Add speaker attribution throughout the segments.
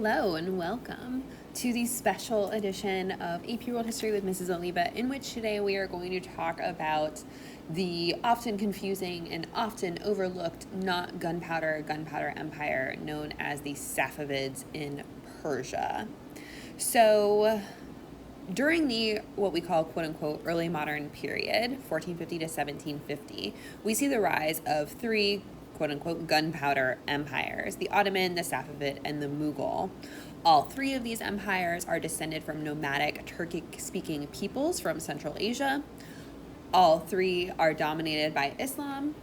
Speaker 1: Hello and welcome to the special edition of AP World History with Mrs. Oliva, in which today we are going to talk about the often confusing and often overlooked not gunpowder empire known as the Safavids in Persia. So during the what we call quote-unquote early modern period, 1450 to 1750, we see the rise of three quote-unquote gunpowder empires: the Ottoman, the Safavid, and the Mughal. All three of these empires are descended from nomadic Turkic-speaking peoples from Central Asia. All three are dominated by Islam,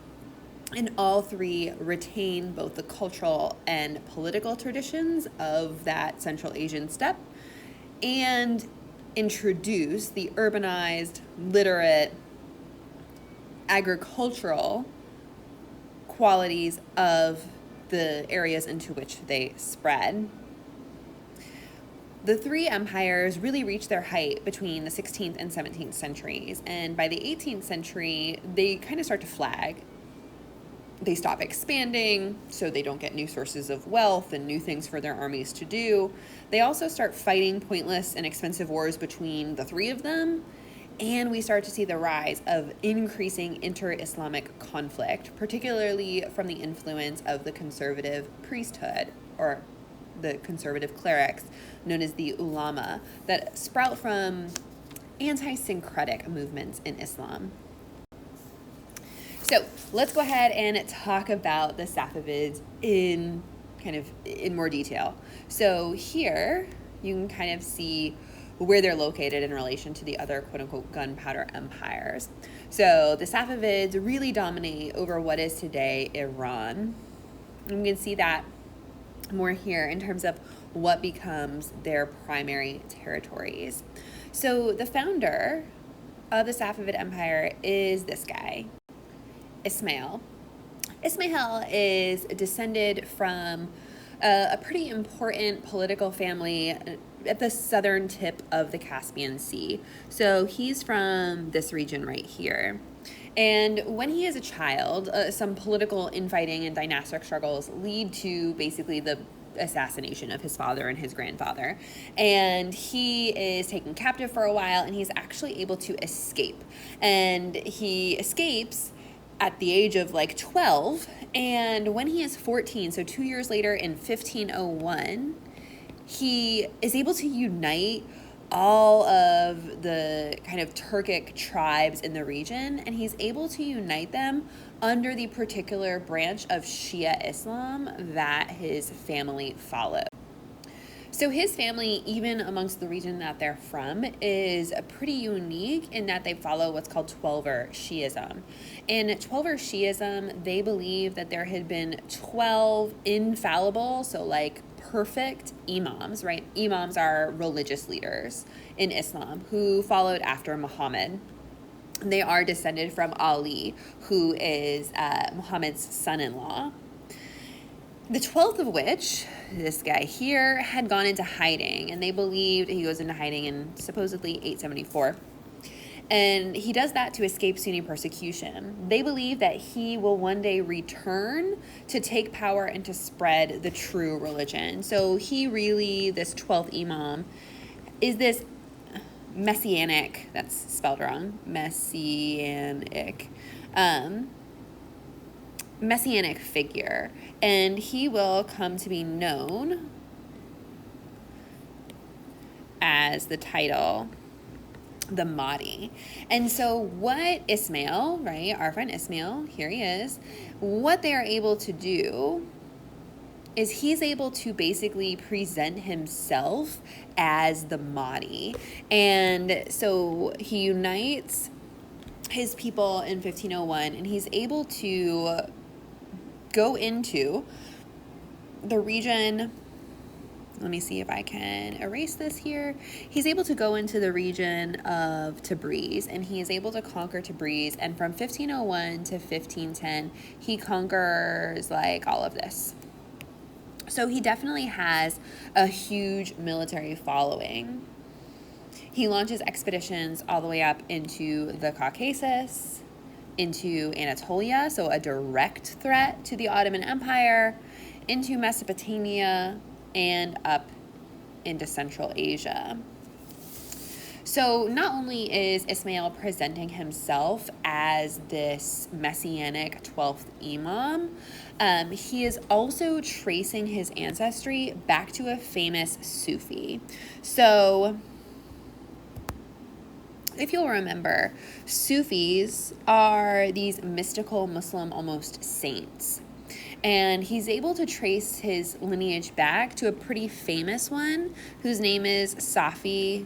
Speaker 1: and all three retain both the cultural and political traditions of that Central Asian steppe and introduce the urbanized, literate, agricultural qualities of the areas into which they spread. The three empires really reached their height between the 16th and 17th centuries, and by the 18th century, they kind of start to flag. They stop expanding, so they don't get new sources of wealth and new things for their armies to do. They also start fighting pointless and expensive wars between the three of them, and we start to see the rise of increasing inter-Islamic conflict, particularly from the influence of the conservative priesthood, or the conservative clerics, known as the ulama, that sprout from anti-syncretic movements in Islam. So let's go ahead and talk about the Safavids in more detail. So here you can kind of see where they're located in relation to the other quote-unquote gunpowder empires. So the Safavids really dominate over what is today Iran. And we can see that more here in terms of what becomes their primary territories. So the founder of the Safavid Empire is this guy, Ismail. Ismail is descended from a pretty important political family at the southern tip of the Caspian Sea. So he's from this region right here. And when he is a child, some political infighting and dynastic struggles lead to basically the assassination of his father and his grandfather. And he is taken captive for a while, and he's actually able to escape. And he escapes at the age of 12, and when he is 14, so 2 years later in 1501, he is able to unite all of the kind of Turkic tribes in the region, and he's able to unite them under the particular branch of Shia Islam that his family followed. So his family, even amongst the region that they're from, is pretty unique in that they follow what's called Twelver Shi'ism. In Twelver Shi'ism, they believe that there had been 12 infallible, so perfect imams, right? Imams are religious leaders in Islam who followed after Muhammad. They are descended from Ali, who is Muhammad's son-in-law. The 12th of which, this guy here, had gone into hiding, and they believed he goes into hiding in supposedly 874. And he does that to escape Sunni persecution. They believe that he will one day return to take power and to spread the true religion. So he really, this 12th imam, is this messianic, that's spelled wrong, messianic figure, and he will come to be known as the title, the Mahdi. And so what Ismail, right, our friend Ismail, here he is, what they are able to do is he's able to basically present himself as the Mahdi. And so he unites his people in 1501, and he's able to go into the region. Let me see if I can erase this here. He's able to go into the region of Tabriz, and he is able to conquer Tabriz. And from 1501 to 1510, he conquers all of this. So he definitely has a huge military following. He launches expeditions all the way up into the Caucasus, into Anatolia, so a direct threat to the Ottoman Empire, into Mesopotamia, and up into Central Asia. So not only is Ismail presenting himself as this messianic 12th imam, he is also tracing his ancestry back to a famous Sufi. So if you'll remember, Sufis are these mystical Muslim almost saints. And he's able to trace his lineage back to a pretty famous one whose name is Safi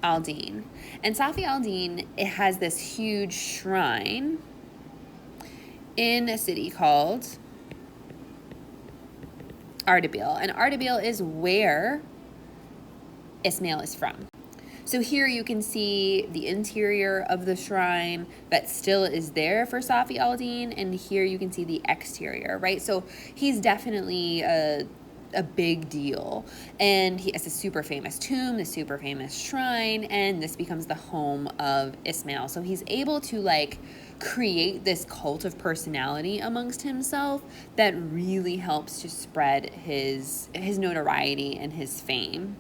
Speaker 1: al-Din. And Safi al-Din, it has this huge shrine in a city called Ardabil. And Ardabil is where Ismail is from. So here you can see the interior of the shrine that still is there for Safi al-Din, and here you can see the exterior, right? So he's definitely a big deal, and he has a super famous tomb, a super famous shrine, and this becomes the home of Ismail. So he's able to like create this cult of personality amongst himself that really helps to spread his notoriety and his fame.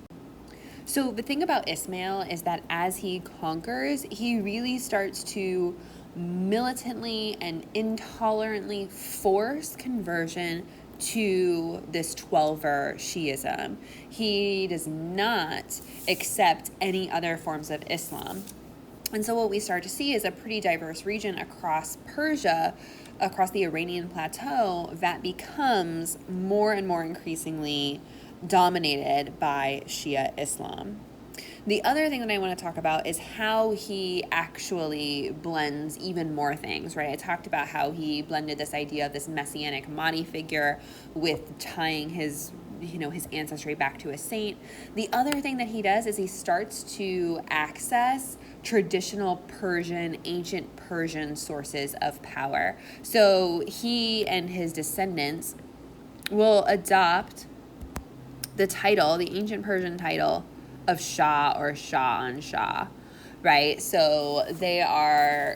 Speaker 1: So the thing about Ismail is that as he conquers, he really starts to militantly and intolerantly force conversion to this 12er Shiism. He does not accept any other forms of Islam. And so what we start to see is a pretty diverse region across Persia, across the Iranian plateau, that becomes more and more increasingly dominated by Shia Islam. The other thing that I want to talk about is how he actually blends even more things, right? I talked about how he blended this idea of this messianic Mahdi figure with tying his ancestry back to a saint. The other thing that he does is he starts to access traditional Persian, ancient Persian sources of power. So he and his descendants will adopt the title, the ancient Persian title of Shah or Shah, right? So they are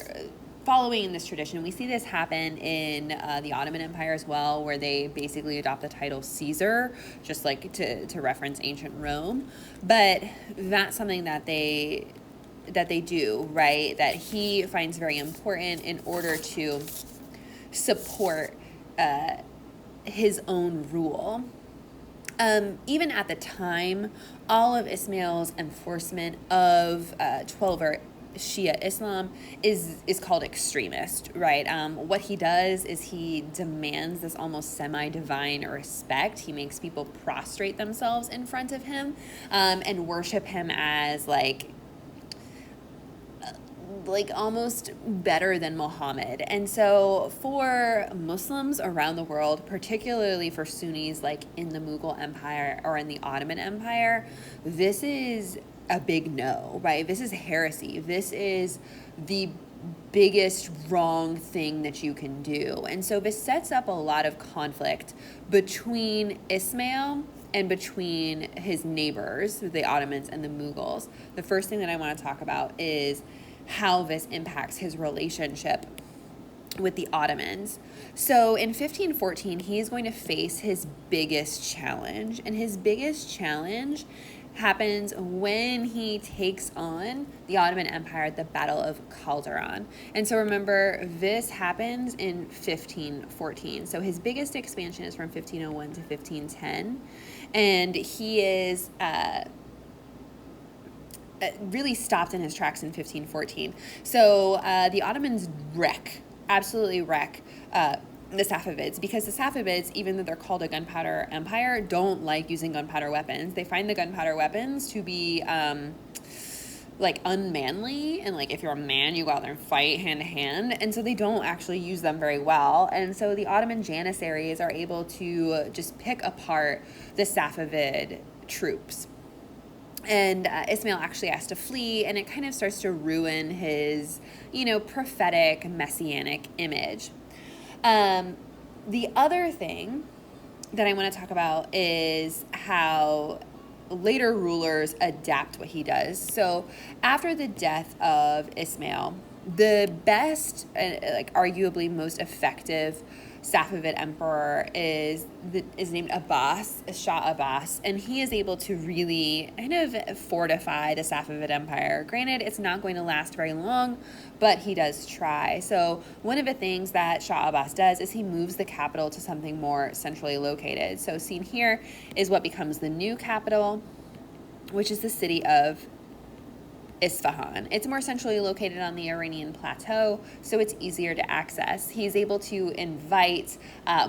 Speaker 1: following this tradition. We see this happen in the Ottoman Empire as well, where they basically adopt the title Caesar, just like to reference ancient Rome. But that's something that they do, right? That he finds very important in order to support his own rule. Even at the time, all of Ismail's enforcement of 12er Shia Islam is called extremist, right? What he does is he demands this almost semi-divine respect. He makes people prostrate themselves in front of him and worship him as like almost better than Muhammad. And so for Muslims around the world, particularly for Sunnis like in the Mughal Empire or in the Ottoman Empire, this is a big no, right? This is heresy. This is the biggest wrong thing that you can do. And so this sets up a lot of conflict between Ismail and between his neighbors, the Ottomans and the Mughals. The first thing that I want to talk about is how this impacts his relationship with the Ottomans. So in 1514, he is going to face his biggest challenge. And his biggest challenge happens when he takes on the Ottoman Empire at the Battle of Calderon. And so remember, this happens in 1514. So his biggest expansion is from 1501 to 1510. And he is really stopped in his tracks in 1514. So the Ottomans absolutely wreck the Safavids, because the Safavids, even though they're called a gunpowder empire, don't like using gunpowder weapons. They find the gunpowder weapons to be unmanly, and if you're a man, you go out there and fight hand to hand, and so they don't actually use them very well. And so the Ottoman janissaries are able to just pick apart the Safavid troops. And Ismail actually has to flee, and it kind of starts to ruin his, prophetic messianic image. The other thing that I want to talk about is how later rulers adapt what he does. So after the death of Ismail, the best, arguably most effective Safavid emperor is named Abbas, Shah Abbas, and he is able to really kind of fortify the Safavid empire. Granted, it's not going to last very long, but he does try. So one of the things that Shah Abbas does is he moves the capital to something more centrally located. So seen here is what becomes the new capital, which is the city of Isfahan. It's more centrally located on the Iranian plateau, so it's easier to access. He's able to invite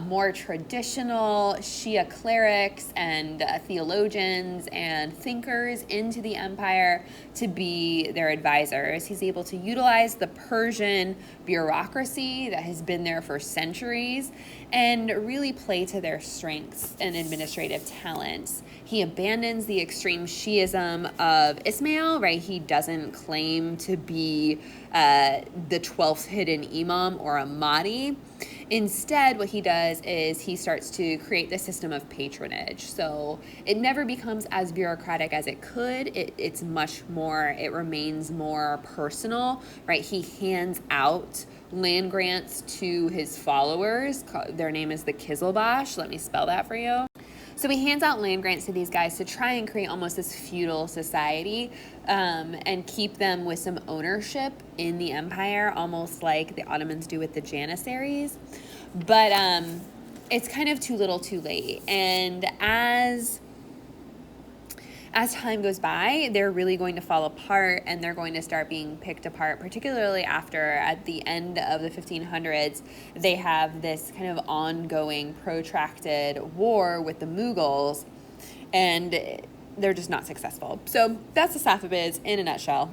Speaker 1: more traditional Shia clerics and theologians and thinkers into the empire to be their advisors. He's able to utilize the Persian bureaucracy that has been there for centuries and really play to their strengths and administrative talents. He abandons the extreme Shiism of Ismail, right? He doesn't claim to be the 12th hidden imam or a Mahdi. Instead, what he does is he starts to create the system of patronage. So it never becomes as bureaucratic as it could. It's much more, it remains more personal, right? He hands out land grants to his followers. Their name is the Kizilbash. Let me spell that for you. So he hands out land grants to these guys to try and create almost this feudal society and keep them with some ownership in the empire, almost like the Ottomans do with the Janissaries. But it's kind of too little too late. And as time goes by, they're really going to fall apart and they're going to start being picked apart, particularly after at the end of the 1500s, they have this kind of ongoing protracted war with the Mughals and they're just not successful. So that's the Safavids in a nutshell.